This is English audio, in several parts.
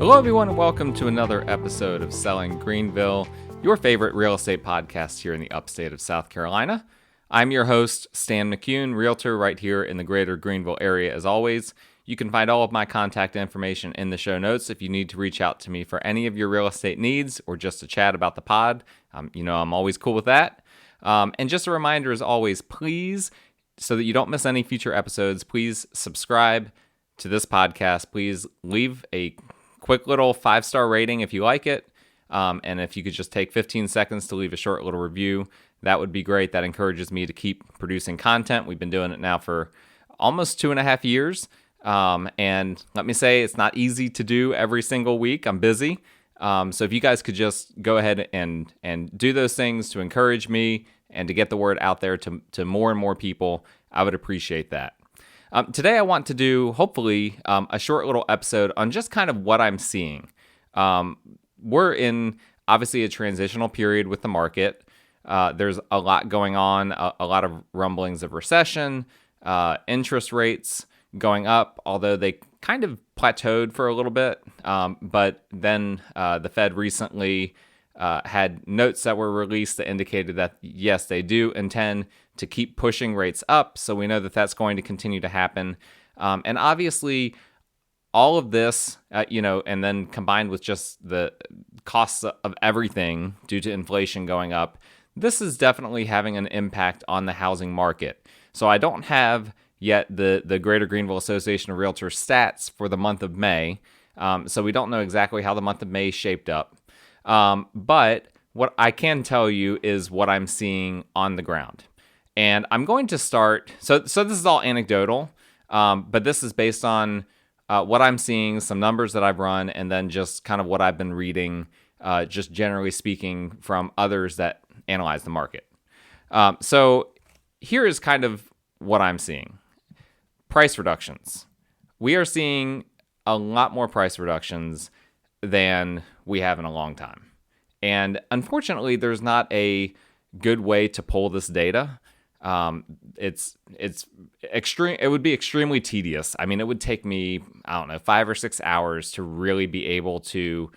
Hello, everyone, and welcome to another episode of Selling Greenville, your favorite real estate podcast here in the upstate of South Carolina. I'm your host, Stan McCune, realtor right here in the greater Greenville area. As always, you can find all of my contact information in the show notes if you need to reach out to me for any of your real estate needs or just to chat about the pod. I'm always cool with that. And just a reminder, as always, please, so that you don't miss any future episodes, please subscribe to this podcast. Please leave a quick little 5-star rating if you like it. And if you could just take 15 seconds to leave a short little review, that would be great. That encourages me to keep producing content. We've been doing it now for almost 2.5 years. And let me say, it's not easy to do every single week. I'm busy. So if you guys could just go ahead and do those things to encourage me and to get the word out there to more and more people, I would appreciate that. Today I want to do, hopefully, a short little episode on just kind of what I'm seeing. We're in, obviously, a transitional period with the market. There's a lot going on, a lot of rumblings of recession, interest rates going up, although they kind of plateaued for a little bit. But then the Fed recently had notes that were released that indicated that, yes, they do intend to keep pushing rates up. So we know that that's going to continue to happen. And obviously, all of this, and then combined with just the costs of everything due to inflation going up, this is definitely having an impact on the housing market. So I don't have yet the Greater Greenville Association of Realtors stats for the month of May. So we don't know exactly how the month of May shaped up. But what I can tell you is what I'm seeing on the ground. And I'm going to start, so this is all anecdotal, but this is based on what I'm seeing, some numbers that I've run, and then just kind of what I've been reading, just generally speaking, from others that analyze the market. So here is kind of what I'm seeing. Price reductions. We are seeing a lot more price reductions than we have in a long time. And unfortunately, there's not a good way to pull this data. It's extreme. It would be extremely tedious. I mean, it would take me, 5 or 6 hours to really be able to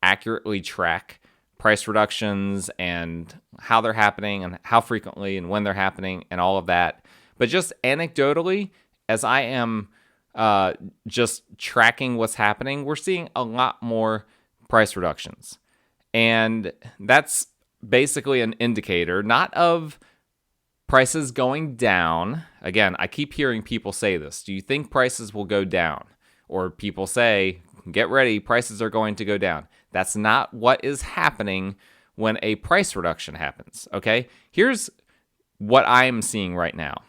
accurately track price reductions and how they're happening and how frequently and when they're happening and all of that. But just anecdotally, as I am just tracking what's happening, we're seeing a lot more price reductions. And that's basically an indicator, not of prices going down. Again, I keep hearing people say this. Do you think prices will go down? Or people say, get ready, prices are going to go down. That's not what is happening when a price reduction happens, okay? Here's what I am seeing right now.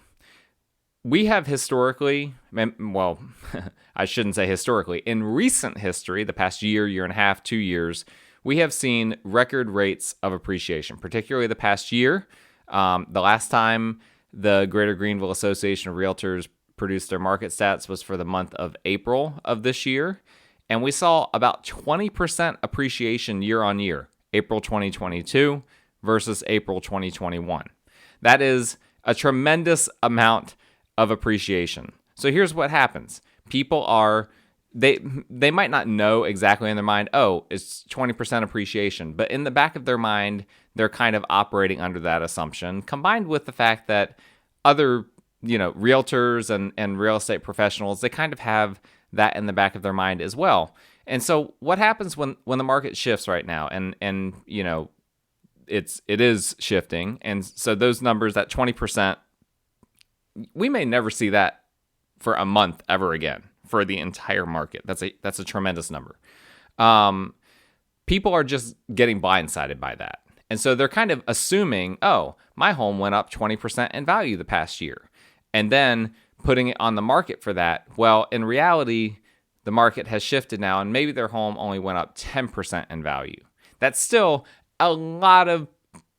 We have historically, well, I shouldn't say historically, in recent history, the past year and a half, 2 years, we have seen record rates of appreciation, particularly the past year. The last time the Greater Greenville Association of Realtors produced their market stats was for the month of April of this year. And we saw about 20% appreciation year on year, April 2022 versus April 2021. That is a tremendous amount of appreciation. So here's what happens. People are, they might not know exactly in their mind, oh, it's 20% appreciation, but in the back of their mind, they're kind of operating under that assumption, combined with the fact that other, realtors and real estate professionals, they kind of have that in the back of their mind as well. And so what happens when the market shifts right now and it is shifting. And so those numbers, that 20%, we may never see that for a month ever again for the entire market. That's a tremendous number. People are just getting blindsided by that. And so they're kind of assuming, oh, my home went up 20% in value the past year. And then putting it on the market for that. Well, in reality, the market has shifted now, and maybe their home only went up 10% in value. That's still a lot of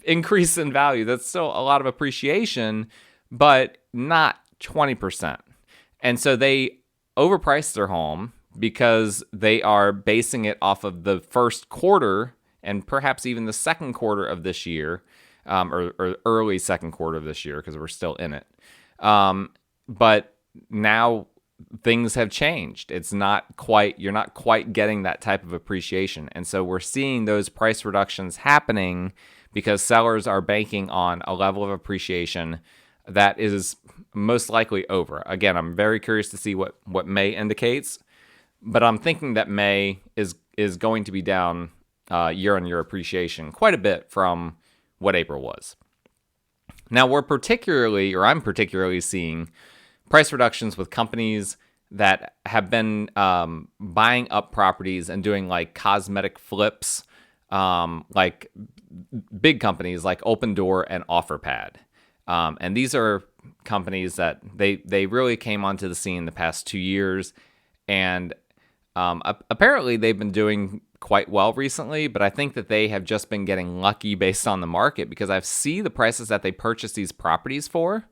increase in value. That's still a lot of appreciation, but not 20%. And so they overpriced their home because they are basing it off of the first quarter and perhaps even the second quarter of this year, or early second quarter of this year because we're still in it. But now things have changed. You're not quite getting that type of appreciation. And so we're seeing those price reductions happening because sellers are banking on a level of appreciation that is most likely over. Again, I'm very curious to see what May indicates, but I'm thinking that May is going to be down year-on-year appreciation quite a bit from what April was. Now, I'm particularly seeing price reductions with companies that have been buying up properties and doing like cosmetic flips, like big companies like Open Door and OfferPad. And these are companies that they really came onto the scene the past 2 years, and apparently they've been doing quite well recently, but I think that they have just been getting lucky based on the market, because I see the prices that they purchase these properties for,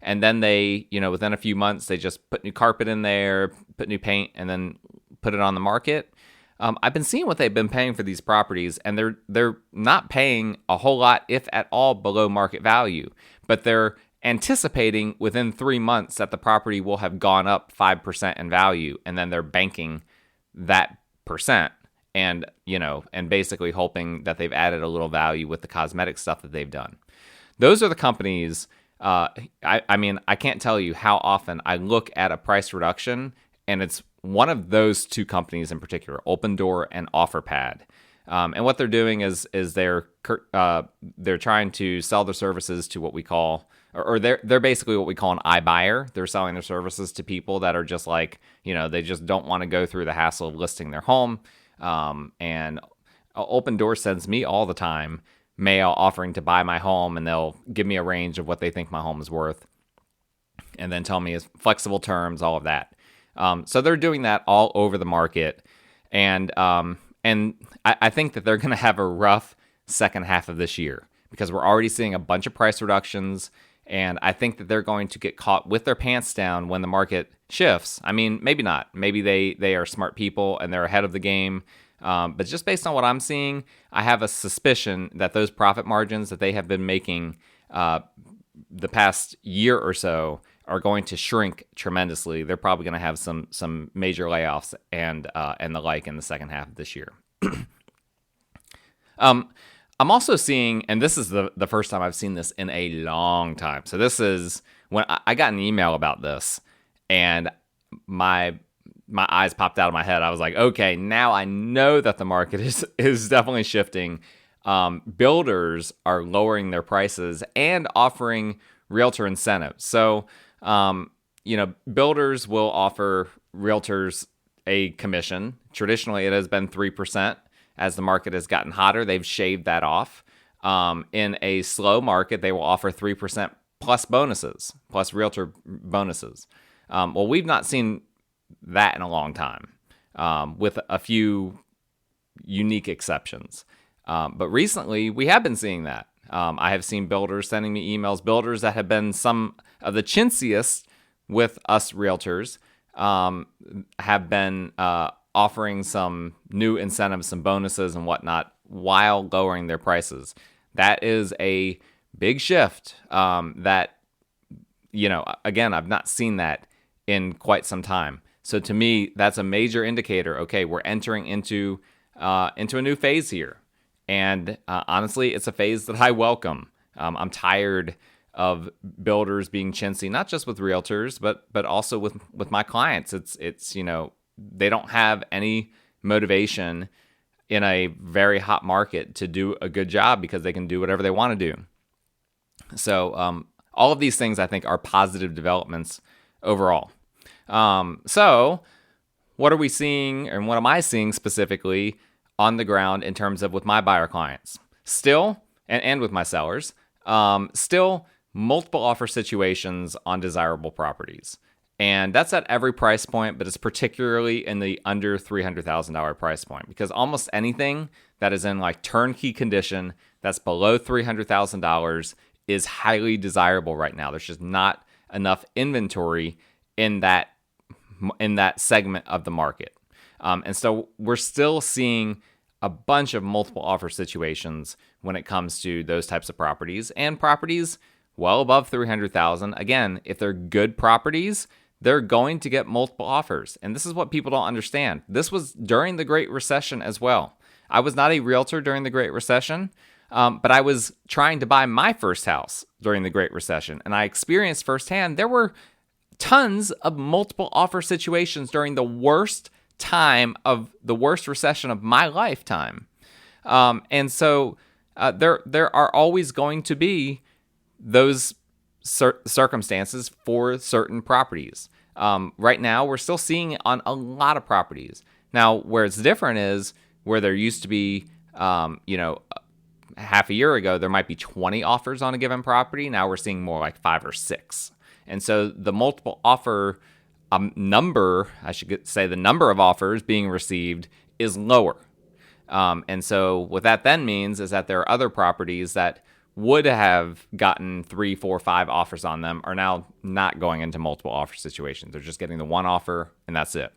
and then they, within a few months, they just put new carpet in there, put new paint, and then put it on the market. I've been seeing what they've been paying for these properties, and they're not paying a whole lot, if at all, below market value, but they're anticipating within 3 months that the property will have gone up 5% in value, and then they're banking that percent, and basically hoping that they've added a little value with the cosmetic stuff that they've done. Those are the companies. I can't tell you how often I look at a price reduction, and it's one of those two companies in particular, Open Door and OfferPad. And what they're doing is they're trying to sell their services to what we call, or they're basically what we call an iBuyer. They're selling their services to people that are just like, they just don't want to go through the hassle of listing their home. And Open Door sends me all the time mail offering to buy my home, and they'll give me a range of what they think my home is worth, and then tell me it's flexible terms, all of that. So they're doing that all over the market, and I think that they're going to have a rough second half of this year, because we're already seeing a bunch of price reductions, and I think that they're going to get caught with their pants down when the market shifts. I mean, maybe not. Maybe they are smart people and they're ahead of the game. But just based on what I'm seeing, I have a suspicion that those profit margins that they have been making the past year or so are going to shrink tremendously. They're probably going to have some major layoffs and the like in the second half of this year. I'm also seeing, and this is the first time I've seen this in a long time. So this is when I got an email about this, and my eyes popped out of my head. I was like, okay, now I know that the market is definitely shifting. Builders are lowering their prices and offering realtor incentives. So, builders will offer realtors a commission. Traditionally, it has been 3%. As the market has gotten hotter, they've shaved that off. In a slow market, they will offer 3% plus bonuses, plus realtor bonuses. Well, we've not seen that in a long time, with a few unique exceptions. But recently, we have been seeing that. I have seen builders sending me emails, builders that have been some of the chintziest with us realtors, have been offering some new incentives, some bonuses and whatnot, while lowering their prices. That is a big shift that, again, I've not seen that in quite some time. So to me, that's a major indicator. Okay, we're entering into a new phase here. And honestly, it's a phase that I welcome. I'm tired of builders being chintzy, not just with realtors, but also with my clients. It's they don't have any motivation in a very hot market to do a good job, because they can do whatever they want to do. So all of these things, I think, are positive developments overall. So what are we seeing, and what am I seeing specifically on the ground in terms of with my buyer clients? Still, and with my sellers, still multiple offer situations on desirable properties. And that's at every price point, but it's particularly in the under $300,000 price point, because almost anything that is in like turnkey condition that's below $300,000 is highly desirable right now. There's just not enough inventory in that segment of the market. And so we're still seeing a bunch of multiple offer situations when it comes to those types of properties, and properties well above $300,000. Again, if they're good properties, they're going to get multiple offers. And this is what people don't understand. This was during the Great Recession as well. I was not a realtor during the Great Recession, but I was trying to buy my first house during the Great Recession. And I experienced firsthand there were tons of multiple offer situations during the worst time of the worst recession of my lifetime. And so there are always going to be those circumstances for certain properties. Right now, we're still seeing it on a lot of properties. Now, where it's different is where there used to be, half a year ago, there might be 20 offers on a given property. Now we're seeing more like 5 or 6. And so the multiple offer number, I should say the number of offers being received is lower. And so what that then means is that there are other properties that would have gotten 3, 4, 5 offers on them are now not going into multiple offer situations. They're just getting the one offer and that's it.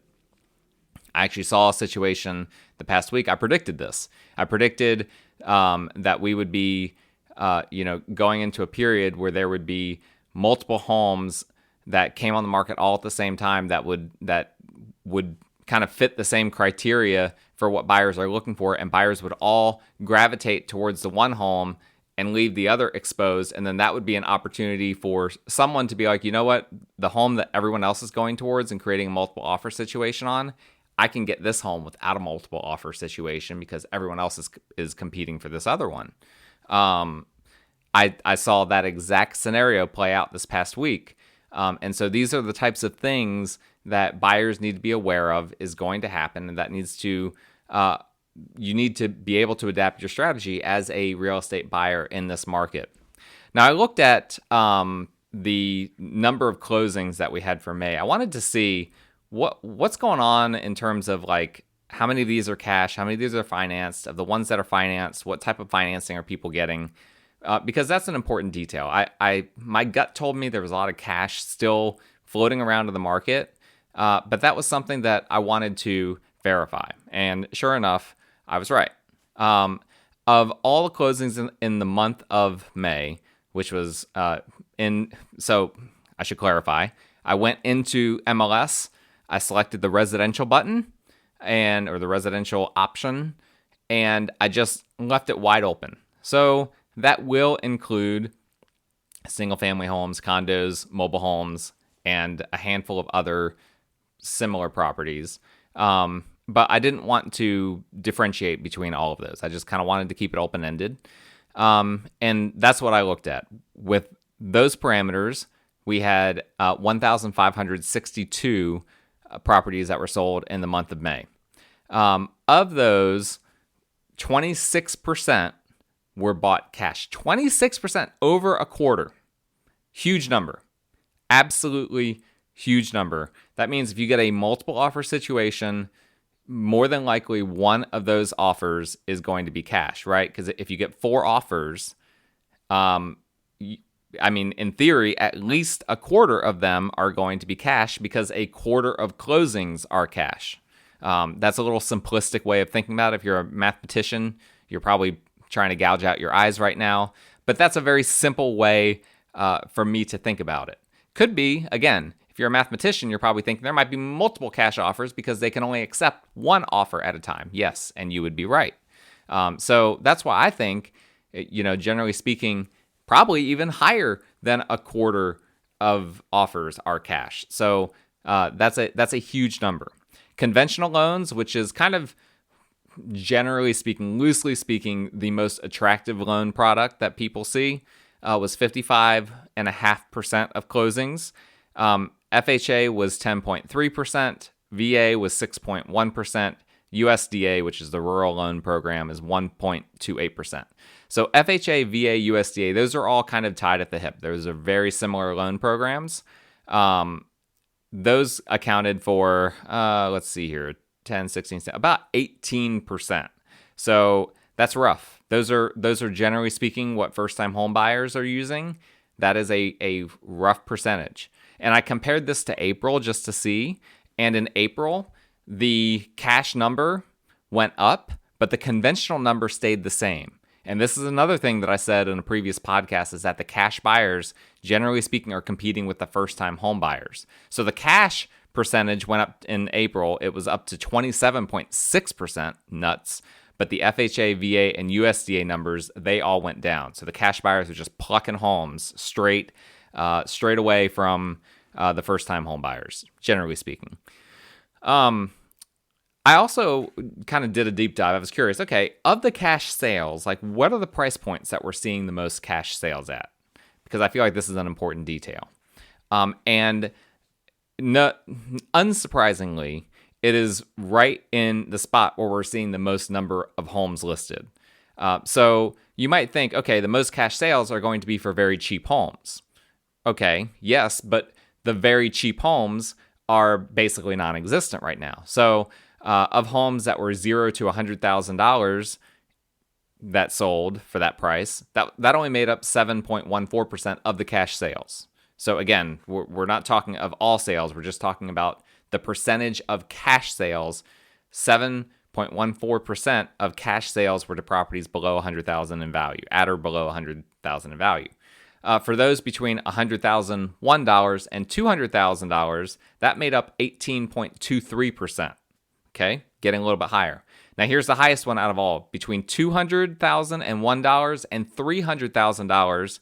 I actually saw a situation the past week. I predicted this. I predicted that we would be, going into a period where there would be multiple homes that came on the market all at the same time that would kind of fit the same criteria for what buyers are looking for, and buyers would all gravitate towards the one home and leave the other exposed, and then that would be an opportunity for someone to be like, you know what, the home that everyone else is going towards and creating a multiple offer situation on, I can get this home without a multiple offer situation because everyone else is competing for this other one. I saw that exact scenario play out this past week. And so these are the types of things that buyers need to be aware of is going to happen, and that needs to you need to be able to adapt your strategy as a real estate buyer in this market. Now, I looked at the number of closings that we had for May. I wanted to see what's going on in terms of like how many of these are cash, how many of these are financed, of the ones that are financed, what type of financing are people getting? Because that's an important detail. My gut told me there was a lot of cash still floating around in the market, but that was something that I wanted to verify. And sure enough, I was right. Of all the closings in the month of May, which was so I should clarify, I went into MLS, I selected the residential button or the residential option, and I just left it wide open. So that will include single-family homes, condos, mobile homes, and a handful of other similar properties. But I didn't want to differentiate between all of those. I just kind of wanted to keep it open-ended. And that's what I looked at. With those parameters, we had 1,562 properties that were sold in the month of May. Of those, 26% were bought cash. 26%, over a quarter. Huge number. Absolutely huge number. That means if you get a multiple offer situation, more than likely one of those offers is going to be cash, right? Because if you get 4 offers, in theory, at least a quarter of them are going to be cash because a quarter of closings are cash. That's a little simplistic way of thinking about it. If you're a mathematician, you're probably trying to gouge out your eyes right now. But that's a very simple way for me to think about it. Could be, again, if you're a mathematician, you're probably thinking there might be multiple cash offers because they can only accept one offer at a time. Yes, and you would be right. So that's why I think, generally speaking, probably even higher than a quarter of offers are cash. So that's a huge number. Conventional loans, which is kind of generally speaking, loosely speaking, the most attractive loan product that people see, was 55.5% of closings. FHA was 10.3%, VA was 6.1%, USDA, which is the Rural Loan Program, is 1.28%. So FHA, VA, USDA, those are all kind of tied at the hip. Those are very similar loan programs. Those accounted for, let's see here, 10, 16, about 18%. So that's rough. Those are generally speaking what first-time home buyers are using. That is a rough percentage. And I compared this to April just to see. And in April, the cash number went up, but the conventional number stayed the same. And this is another thing that I said in a previous podcast, is that the cash buyers, generally speaking, are competing with the first-time home buyers. So the cash percentage went up in April. It was up to 27.6%, nuts. But the FHA, VA, and USDA numbers, they all went down. So the cash buyers are just plucking homes straight away from the first-time home buyers, generally speaking. I also kind of did a deep dive. I was curious, okay, of the cash sales, like what are the price points that we're seeing the most cash sales at? Because I feel like this is an important detail. And unsurprisingly, it is right in the spot where we're seeing the most number of homes listed. So you might think, okay, the most cash sales are going to be for very cheap homes. Okay, yes, but the very cheap homes are basically non-existent right now. So of homes that were $0 to $100,000 that sold for that price, that only made up 7.14% of the cash sales. So again, we're not talking of all sales. We're just talking about the percentage of cash sales. 7.14% of cash sales were to properties below $100,000 in value, at or below $100,000 in value. For those between $100,001 and $200,000, that made up 18.23%. Okay, getting a little bit higher. Now here's the highest one out of all, between $200,001 and $300,000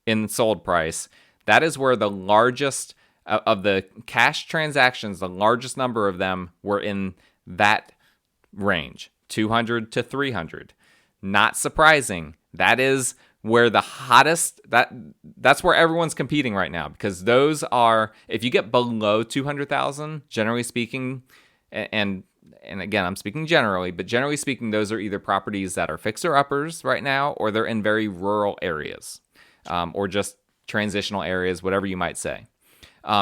in sold price. That is where the largest of the cash transactions, the largest number of them were in that range, 200 to 300. Not surprising. That is where the hottest, that's where everyone's competing right now, because those are, if you get below 200,000, generally speaking, and again, I'm speaking generally, but generally speaking, those are either properties that are fixer-uppers right now, or they're in very rural areas, or just transitional areas, whatever you might say.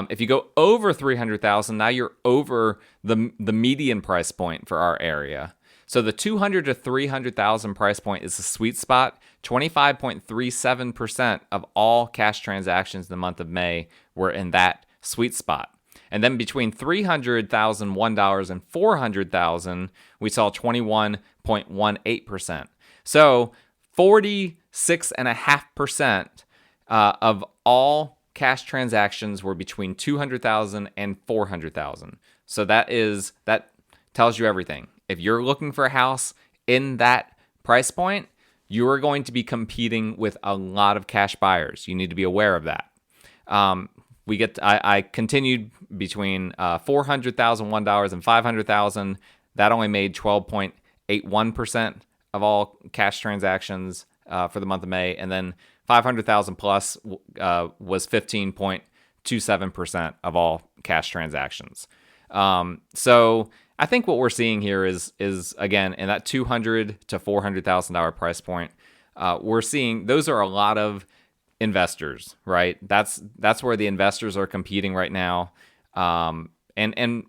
If you go over 300,000, now you're over the median price point for our area. So the 200 to 300,000 price point is the sweet spot. 25.37% of all cash transactions in the month of May were in that sweet spot. And then between $300,001 and $400,000, we saw 21.18%. So 46.5% of all cash transactions were between $200,000 and $400,000. So that tells you everything. If you're looking for a house in that price point, you are going to be competing with a lot of cash buyers. You need to be aware of that. I continued between $400,001 and $500,000. That only made 12.81% of all cash transactions for the month of May, and then 500,000 plus was 15.27% of all cash transactions. So I think what we're seeing here is again in that $200,000 to $400,000 price point. We're seeing those are a lot of investors, right? That's where the investors are competing right now. And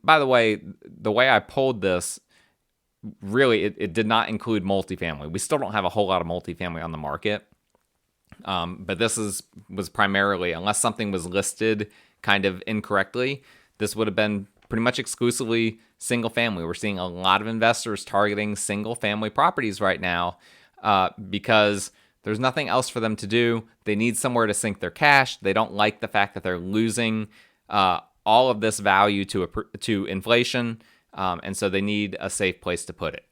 by the way I pulled this, really it did not include multifamily. We still don't have a whole lot of multifamily on the market. But this was primarily, unless something was listed kind of incorrectly, this would have been pretty much exclusively single family. We're seeing a lot of investors targeting single family properties right now because there's nothing else for them to do. They need somewhere to sink their cash. They don't like the fact that they're losing all of this value to inflation, and so they need a safe place to put it.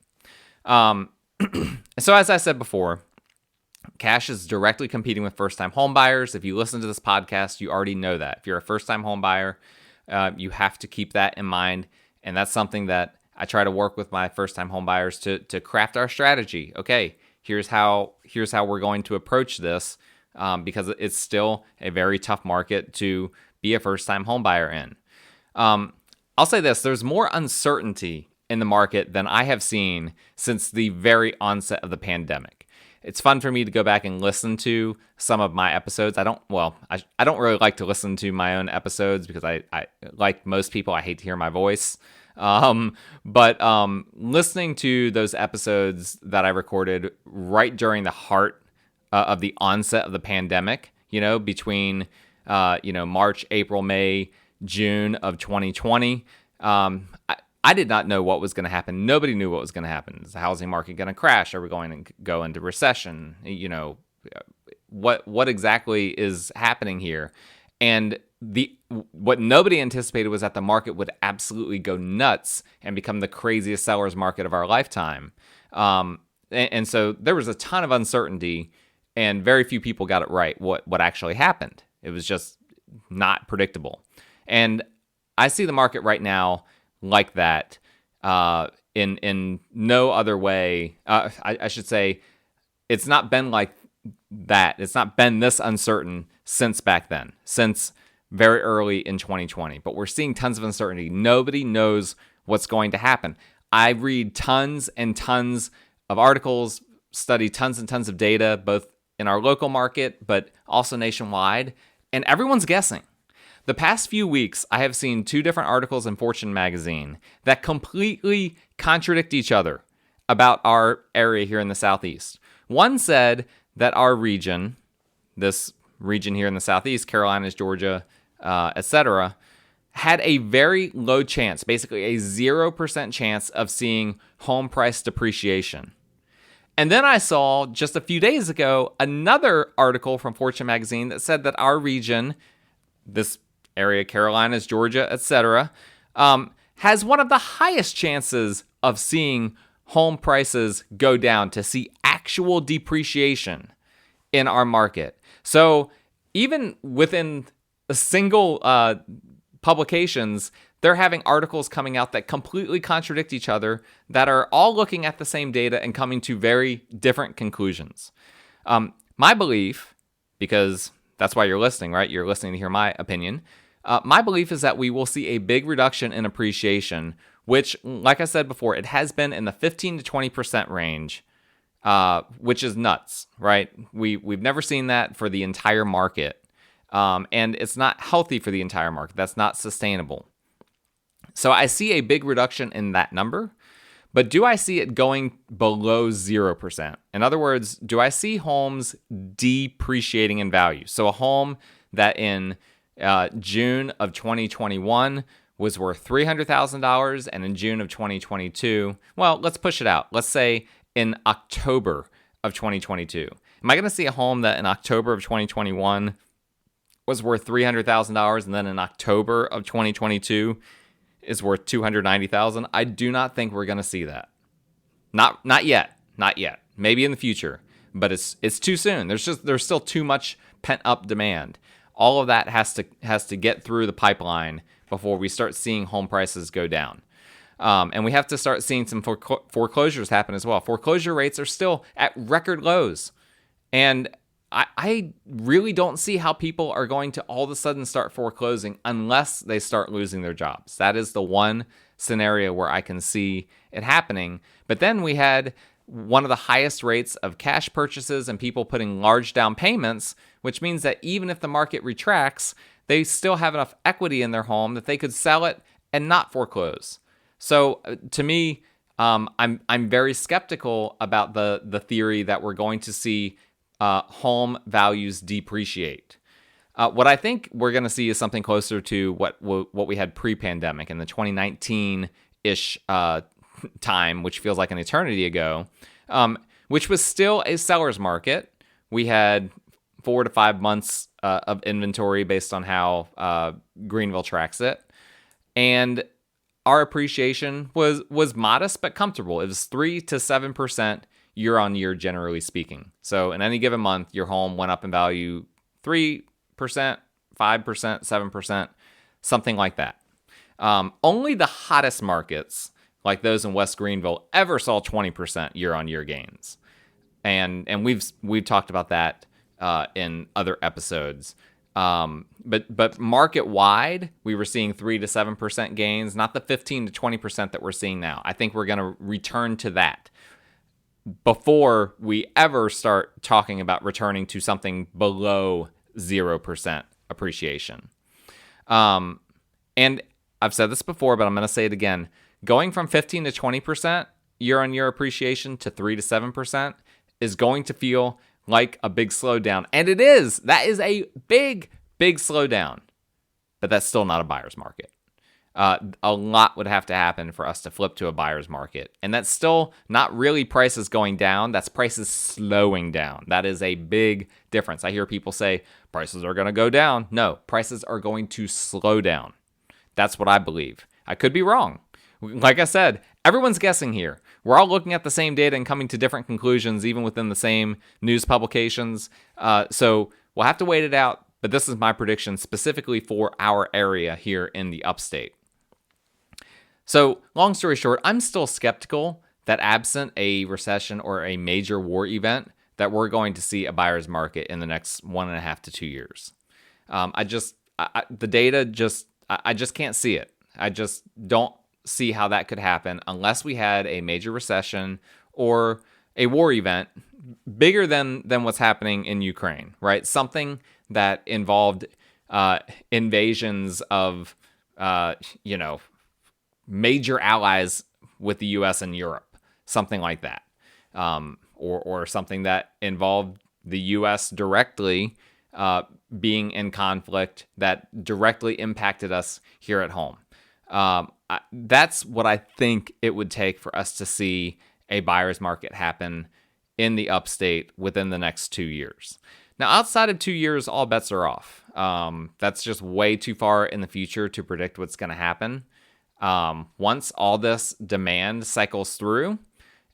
So as I said before, cash is directly competing with first-time home buyers. If you listen to this podcast, you already know that. If you're a first-time home buyer, you have to keep that in mind, and that's something that I try to work with my first-time home buyers to craft our strategy. Okay, here's how we're going to approach this, because it's still a very tough market to be a first-time home buyer in. I'll say this: there's more uncertainty in the market than I have seen since the very onset of the pandemic. It's fun for me to go back and listen to some of my episodes. I don't really like to listen to my own episodes because I like most people, I hate to hear my voice. But listening to those episodes that I recorded right during the heart of the onset of the pandemic, between March, April, May, June of 2020, I did not know what was going to happen. Nobody knew what was going to happen. Is the housing market going to crash? Are we going to go into recession? What exactly is happening here? And what nobody anticipated was that the market would absolutely go nuts and become the craziest seller's market of our lifetime. And so there was a ton of uncertainty, and very few people got it right. What actually happened? It was just not predictable. And I see the market right now like that. In no other way. I should say, it's not been like that. It's not been this uncertain since back then, since very early in 2020. But we're seeing tons of uncertainty. Nobody knows what's going to happen. I read tons and tons of articles, study tons and tons of data, both in our local market, but also nationwide, and everyone's guessing. The past few weeks, I have seen 2 different articles in Fortune magazine that completely contradict each other about our area here in the Southeast. One said that our region, this region here in the Southeast, Carolinas, Georgia, etc., had a very low chance, basically a 0% chance of seeing home price depreciation. And then I saw just a few days ago another article from Fortune magazine that said that our region, this area, Carolinas, Georgia, etc., has one of the highest chances of seeing home prices go down, to see actual depreciation in our market. So even within a single publications, they're having articles coming out that completely contradict each other, that are all looking at the same data and coming to very different conclusions. My belief, because that's why you're listening, right? You're listening to hear my opinion. My belief is that we will see a big reduction in appreciation, which, like I said before, it has been in the 15 to 20% range, which is nuts, right? We've never seen that for the entire market, and it's not healthy for the entire market. That's not sustainable. So I see a big reduction in that number, but do I see it going below 0%? In other words, do I see homes depreciating in value? So a home that in June of 2021 was worth $300,000, and in June of 2022, well, let's push it out. Let's say in October of 2022. Am I going to see a home that in October of 2021 was worth $300,000, and then in October of 2022 is worth $290,000? I do not think we're going to see that. Not yet. Maybe in the future, but it's too soon. There's still too much pent up demand. All of that has to get through the pipeline before we start seeing home prices go down. And we have to start seeing some foreclosures happen as well. Foreclosure rates are still at record lows. And I really don't see how people are going to all of a sudden start foreclosing unless they start losing their jobs. That is the one scenario where I can see it happening. But then we had one of the highest rates of cash purchases and people putting large down payments, which means that even if the market retracts, they still have enough equity in their home that they could sell it and not foreclose. So to me, I'm very skeptical about the theory that we're going to see home values depreciate. What I think we're going to see is something closer to what we had pre-pandemic in the 2019-ish time, which feels like an eternity ago, which was still a seller's market. We had 4 to 5 months of inventory based on how Greenville tracks it. And our appreciation was modest but comfortable. It was 3 to 7% year on year, generally speaking. So in any given month, your home went up in value 3%, 5%, 7%, something like that. Only the hottest markets, like those in West Greenville, ever saw 20% year on year gains. And we've talked about that in other episodes. But market wide, we were seeing 3 to 7% gains, not the 15 to 20% that we're seeing now. I think we're going to return to that before we ever start talking about returning to something below 0% appreciation. And I've said this before, but I'm going to say it again. Going from 15 to 20% year-on-year appreciation to 3 to 7% is going to feel like a big slowdown. And it is. That is a big slowdown. But that's still not a buyer's market. A lot would have to happen for us to flip to a buyer's market. And that's still not really prices going down. That's prices slowing down. That is a big difference. I hear people say prices are going to go down. No, prices are going to slow down. That's what I believe. I could be wrong. Like I said, everyone's guessing here. We're all looking at the same data and coming to different conclusions, even within the same news publications. So we'll have to wait it out. But this is my prediction specifically for our area here in the upstate. So long story short, I'm still skeptical that absent a recession or a major war event, that we're going to see a buyer's market in the next 1.5 to 2 years. The data I just can't see it. I just don't see how that could happen unless we had a major recession or a war event bigger than what's happening in Ukraine, right? Something that involved invasions of, major allies with the U.S. and Europe, something like that, or something that involved the U.S. directly being in conflict that directly impacted us here at home. That's what I think it would take for us to see a buyer's market happen in the upstate within the next 2 years. Now, outside of 2 years, all bets are off. That's just way too far in the future to predict what's going to happen. Once all this demand cycles through,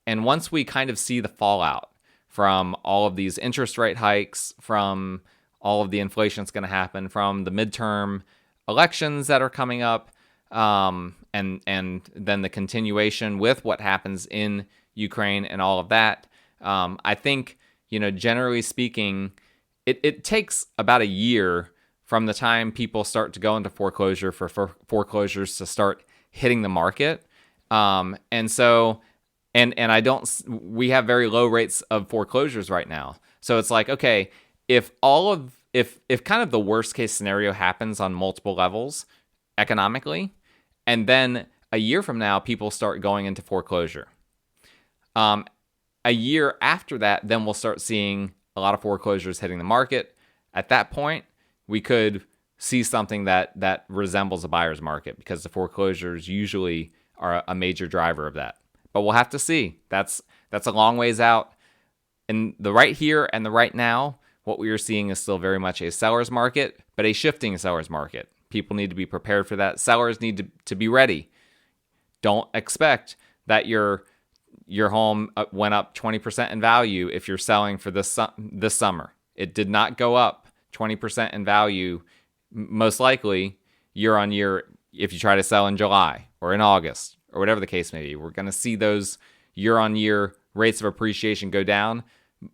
and once we kind of see the fallout from all of these interest rate hikes, from all of the inflation that's going to happen, from the midterm elections that are coming up, and then the continuation with what happens in Ukraine and all of that, I think, generally speaking, it takes about a year from the time people start to go into foreclosure for foreclosures to start hitting the market. And so, we have very low rates of foreclosures right now. So it's like, okay, if kind of the worst case scenario happens on multiple levels economically, and then a year from now, people start going into foreclosure. A year after that, then we'll start seeing a lot of foreclosures hitting the market. At that point, we could see something that resembles a buyer's market, because the foreclosures usually are a major driver of that. But we'll have to see. That's a long ways out. In the right here and the right now, what we are seeing is still very much a seller's market, but a shifting seller's market. People need to be prepared for that. Sellers need to be ready. Don't expect that your home went up 20% in value if you're selling for this summer. It did not go up 20% in value, most likely year on year, if you try to sell in July or in August or whatever the case may be. We're going to see those year on year rates of appreciation go down,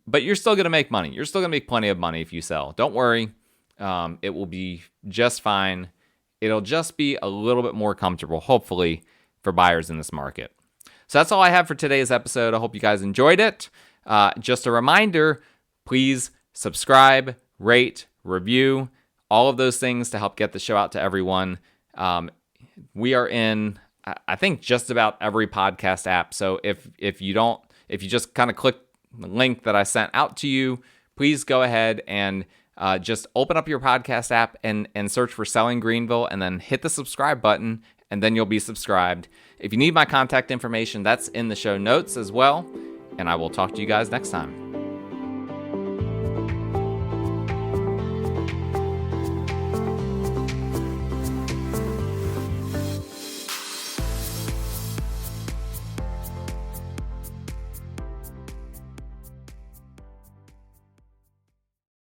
but you're still going to make money. You're still going to make plenty of money if you sell. Don't worry. It will be just fine. It'll just be a little bit more comfortable, hopefully, for buyers in this market. So that's all I have for today's episode. I hope you guys enjoyed it. Just a reminder, please subscribe, rate, review, all of those things to help get the show out to everyone. We are in, I think, just about every podcast app. So if you just kind of click the link that I sent out to you, please go ahead and just open up your podcast app and search for Selling Greenville, and then hit the subscribe button, and then you'll be subscribed. If you need my contact information, that's in the show notes as well. And I will talk to you guys next time.